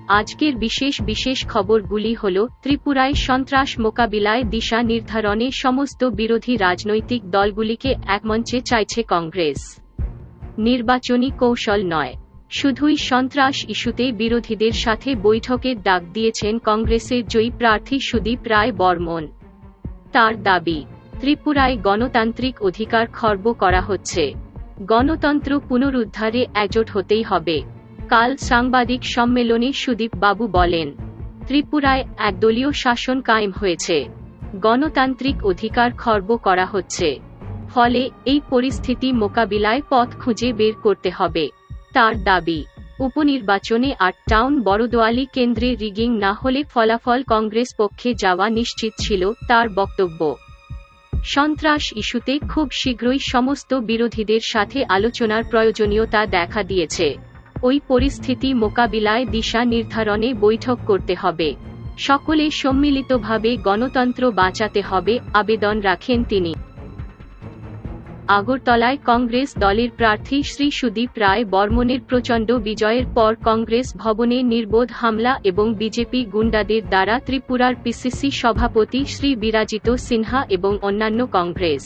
আজকের বিশেষ খবরগুলি হল ত্রিপুরায় সন্ত্রাস মোকাবিলায় দিশা নির্ধারণে সমস্ত বিরোধী রাজনৈতিক দলগুলিকে একমঞ্চে চাইছে কংগ্রেস। নির্বাচনী কৌশল নয়, শুধুই সন্ত্রাস ইস্যুতে বিরোধীদের সাথে বৈঠকের ডাক দিয়েছেন কংগ্রেসের জয়ী প্রার্থী সুদীপ রায় বর্মন। তার দাবি, ত্রিপুরায় গণতান্ত্রিক অধিকার খর্ব করা হচ্ছে, গণতন্ত্র পুনরুদ্ধারে একজোট হতেই হবে। কাল সাংবাদিক সম্মেলনে সুদীপ বাবু বলেন, ত্রিপুরায় একদলীয় শাসন কায়েম হয়েছে, গণতান্ত্রিক অধিকার খর্ব করা হচ্ছে, ফলে এই পরিস্থিতি মোকাবিলায় পথ খুঁজে বের করতে হবে। তার দাবি, উপনির্বাচনে ৮ টাউন বড়দোয়ালি কেন্দ্রে রিগিং না হলে ফলাফল কংগ্রেস পক্ষে যাওয়া নিশ্চিত ছিল তার বক্তব্য। সন্ত্রাস ইস্যুতে খুব শীঘ্রই সমস্ত বিরোধীদের সাথে আলোচনার প্রয়োজনীয়তা দেখা দিয়েছে। ওই পরিস্থিতি মোকাবিলায় দিশা নির্ধারণে বৈঠক করতে হবে, সকলে সম্মিলিতভাবে গণতন্ত্র বাঁচাতে হবে আবেদন রাখেন তিনি। আগরতলায় কংগ্রেস দলের প্রার্থী শ্রী সুদীপ রায় বর্মনের প্রচণ্ড বিজয়ের পর কংগ্রেস ভবনে নির্বোধ হামলা এবং বিজেপি গুন্ডাদের দ্বারা ত্রিপুরার পিসিসি সভাপতি শ্রী বিরাজিত সিনহা এবং অন্যান্য কংগ্রেস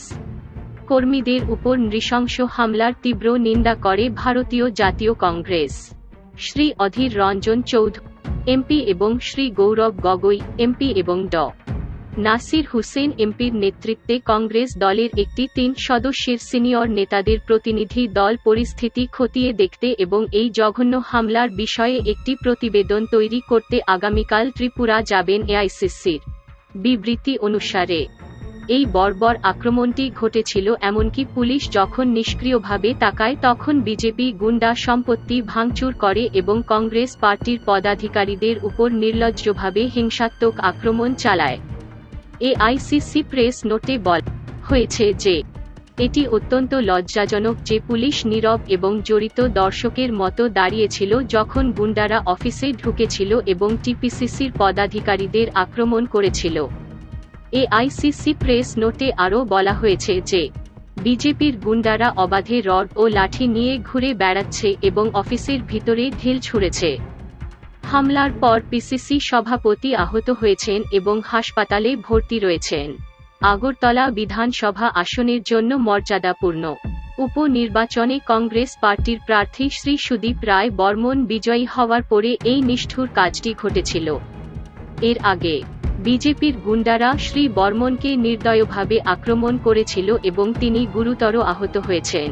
কর্মীদের উপর নৃশংস হামলার তীব্র নিন্দা করে ভারতীয় জাতীয় কংগ্রেস। শ্রী অধীর রঞ্জন চৌধুরী এমপি এবং শ্রী গৌরব গগৈ এমপি এবং ড নাসির হুসেন এমপির নেতৃত্বে কংগ্রেস দলের একটি ৩ সদস্যের সিনিয়র নেতাদের প্রতিনিধি দল পরিস্থিতি খতিয়ে দেখতে এবং এই জঘন্য হামলার বিষয়ে একটি প্রতিবেদন তৈরি করতে আগামীকাল ত্রিপুরা যাবেন। এআইসিসির বিবৃতি অনুসারে এই বর্বর আক্রমণটি ঘটেছিল এমনকি পুলিশ যখন নিষ্ক্রিয়ভাবে তাকায় তখন বিজেপি গুন্ডা সম্পত্তি ভাঙচুর করে এবং কংগ্রেস পার্টির পদাধিকারীদের উপর নির্লজ্জভাবে হিংসাত্মক আক্রমণ চালায়। এআইসিসি প্রেস নোটে বলা হয়েছে যে এটি অত্যন্ত লজ্জাজনক যে পুলিশ নীরব এবং জড়িত দর্শকের মতো দাঁড়িয়েছিল যখন গুন্ডারা অফিসে ঢুকেছিল এবং টিপিসিসির পদাধিকারীদের আক্রমণ করেছিল। এআইসিসি প্রেস নোটে আরও বলা হয়েছে যে বিজেপির গুন্ডারা অবাধে রড ও লাঠি নিয়ে ঘুরে বেড়াচ্ছে এবং অফিসের ভিতরে ঢিল ছুঁড়েছে। হামলার পর পিসিসি সভাপতি আহত হয়েছেন এবং হাসপাতালে ভর্তি রয়েছেন। আগরতলা বিধানসভা আসনের জন্য মর্যাদাপূর্ণ উপনির্বাচনে কংগ্রেস পার্টির প্রার্থী শ্রী সুদীপ রায় বর্মন বিজয়ী হওয়ার পরে এই নিষ্ঠুর কাজটি ঘটেছিল। এর আগে বিজেপির গুন্ডারা শ্রী বর্মনকে নির্দয়ভাবে আক্রমণ করেছিল এবং তিনি গুরুতর আহত হয়েছেন।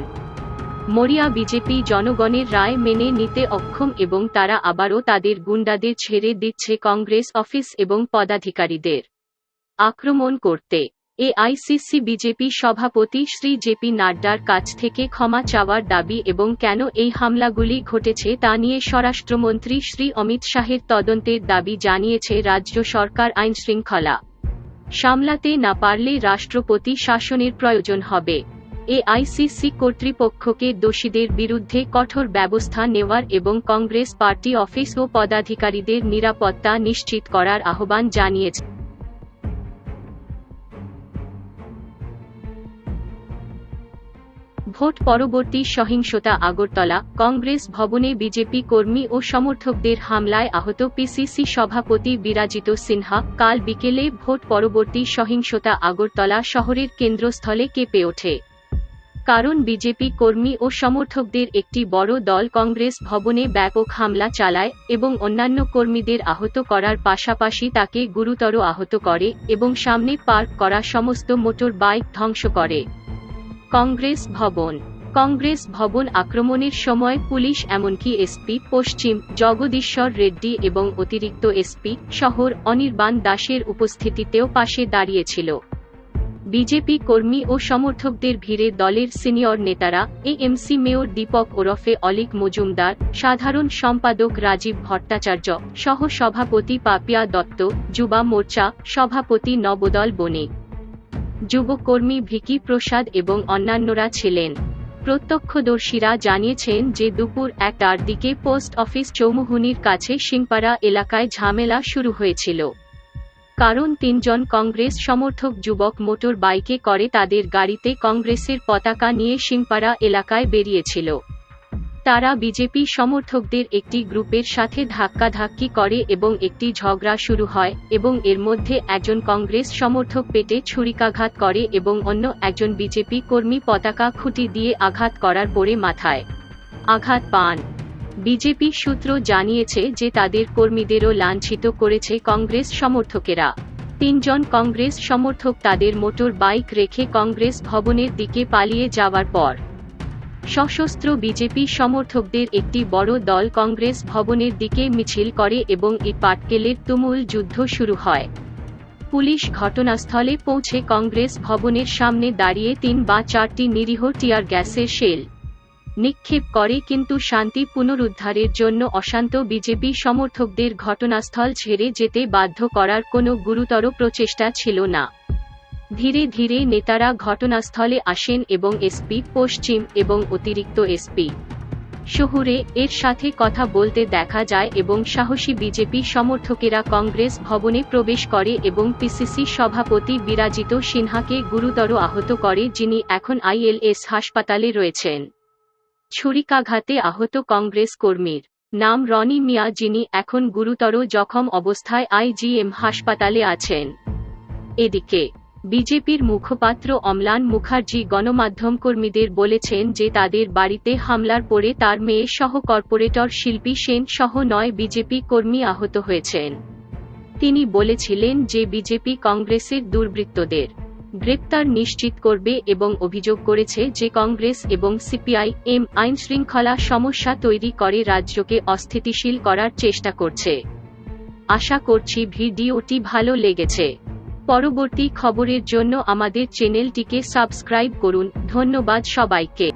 মরিয়া বিজেপি জনগণের রায় মেনে নিতে অক্ষম এবং তারা আবারও তাদের গুন্ডাদের ছেড়ে দিচ্ছে কংগ্রেস অফিস এবং পদাধিকারীদের আক্রমণ করতে। এআইসিসি বিজেপি সভাপতি শ্রী জেপি নাড্ডার কাছ থেকে ক্ষমা চাওয়ার দাবি এবং কেন এই হামলাগুলি ঘটেছে তা নিয়ে স্বরাষ্ট্রমন্ত্রী শ্রী অমিত শাহের তদন্তের দাবি জানিয়েছে রাজ্য সরকার। আইনশৃঙ্খলা সামলাতে না পারলে রাষ্ট্রপতি শাসনের প্রয়োজন হবে। এআইসিসি কর্তৃপক্ষকে দোষীদের বিরুদ্ধে কঠোর ব্যবস্থা নেওয়ার এবং কংগ্রেস পার্টি অফিস ও পদাধিকারীদের নিরাপত্তা নিশ্চিত করার আহ্বান জানিয়েছে। ভোট পরবর্তী সহিংসতা আগরতলা কংগ্রেস ভবনে বিজেপি কর্মী ও সমর্থকদের হামলায় আহত পিসিসি সভাপতি বিরাজিত সিনহা। কাল বিকেলে ভোট পরবর্তী সহিংসতা আগরতলা শহরের কেন্দ্রস্থলে কেঁপে ওঠে। কারণ বিজেপি কর্মী ও সমর্থকদের একটি বড় দল কংগ্রেস ভবনে ব্যাপক হামলা চালায় এবং অন্যান্য কর্মীদের আহত করার পাশাপাশি তাকে গুরুতর আহত করে এবং সামনে পার্ক করা সমস্ত মোটর বাইক ধ্বংস করে। কংগ্রেস ভবন আক্রমণের সময় পুলিশ এমনকি এসপি পশ্চিম জগদীশ্বর রেড্ডি এবং অতিরিক্ত এসপি শহর অনির্বাণ দাসের উপস্থিতিতেও পাশে দাঁড়িয়েছিল। বিজেপি কর্মী ও সমর্থকদের ভিড়ে দলের সিনিয়র নেতারা এএমসি মেয়র দীপক ওরফে অলিক মজুমদার, সাধারণ সম্পাদক রাজীব ভট্টাচার্য, সহ সভাপতি পাপিয়া দত্ত, যুবা মোর্চা সভাপতি নবদল বণিক, যুবকর্মী ভিকি প্রসাদ এবং অন্যান্যরা ছিলেন। প্রত্যক্ষদর্শীরা জানিয়েছেন যে দুপুর 1টার দিকে পোস্ট অফিস চৌমুহনীর কাছে সিংপাড়া এলাকায় ঝামেলা শুরু হয়েছিল। কারণ 3 জন কংগ্রেস সমর্থক যুবক মোটর বাইকে করে তাদের গাড়িতে কংগ্রেসের পতাকা নিয়ে সিংপাড়া এলাকায় বেরিয়েছিল। তারা বিজেপি সমর্থকদের একটি গ্রুপের সাথে ধাক্কাধাক্কি করে এবং একটি ঝগড়া শুরু হয় এবং এর মধ্যে একজন কংগ্রেস সমর্থক পেটে ছুরিকাঘাত করে এবং অন্য একজন বিজেপি কর্মী পতাকা খুঁটি দিয়ে আঘাত করার পরে মাথায় আঘাত পান। বিজেপি সূত্র জানিয়েছে যে তাদের কর্মীদেরও লাঞ্ছিত করেছে কংগ্রেস সমর্থকেরা। 3 জন কংগ্রেস সমর্থক তাদের মোটর বাইক রেখে কংগ্রেস ভবনের দিকে পালিয়ে যাওয়ার পর সশস্ত্র বিজেপি সমর্থকদের একটি বড় দল কংগ্রেস ভবনের দিকে মিছিল করে এবং এই পাটকেলের তুমুল যুদ্ধ শুরু হয়। পুলিশ ঘটনাস্থলে পৌঁছে কংগ্রেস ভবনের সামনে দাঁড়িয়ে 3 বা 4টি নিরীহ টিয়ার গ্যাসের শেল নিক্ষেপ করে, কিন্তু শান্তি পুনরুদ্ধারের জন্য অশান্ত বিজেপি সমর্থকদের ঘটনাস্থল ছেড়ে যেতে বাধ্য করার কোনো গুরুতর প্রচেষ্টা ছিল না। ধীরে ধীরে নেতারা ঘটনাস্থলে আসেন এবং এসপি পশ্চিম এবং অতিরিক্ত এসপি শহুরে এর সাথে কথা বলতে দেখা যায় এবং সাহসী বিজেপি সমর্থকেরা কংগ্রেস ভবনে প্রবেশ করে এবং পিসিসি সভাপতি বিরাজিত সিনহাকে গুরুতর আহত করে, যিনি এখন আইএলএস হাসপাতালে রয়েছেন। ছুরিকাঘাতে আহত কংগ্রেস কর্মীর নাম রনি মিয়া, যিনি এখন গুরুতর জখম অবস্থায় আইজিএম হাসপাতালে আছেন। এদিকে বিজেপির মুখপাত্র অম্লান মুখার্জি গণমাধ্যম কর্মীদের বলেছেন যে তাদের বাড়িতে হামলার পরে তার মেয়ে সহ কর্পোরেটর শিল্পী সেন সহ 9 বিজেপি কর্মী আহত হয়েছেন। তিনি বলেছিলেন যে বিজেপি কংগ্রেসের দুর্বৃত্তদের গ্রেপ্তার নিশ্চিত করবে এবং অভিযোগ করেছে যে কংগ্রেস এবং সিপিআইএম আইনশৃঙ্খলা সমস্যা তৈরি করে রাজ্যকে অস্থিতিশীল করার চেষ্টা করছে। আশা করছি ভিডিওটি ভালো লেগেছে। পরবর্তী খবরের জন্য আমাদের চ্যানেলটিকে সাবস্ক্রাইব করুন। ধন্যবাদ সবাইকে।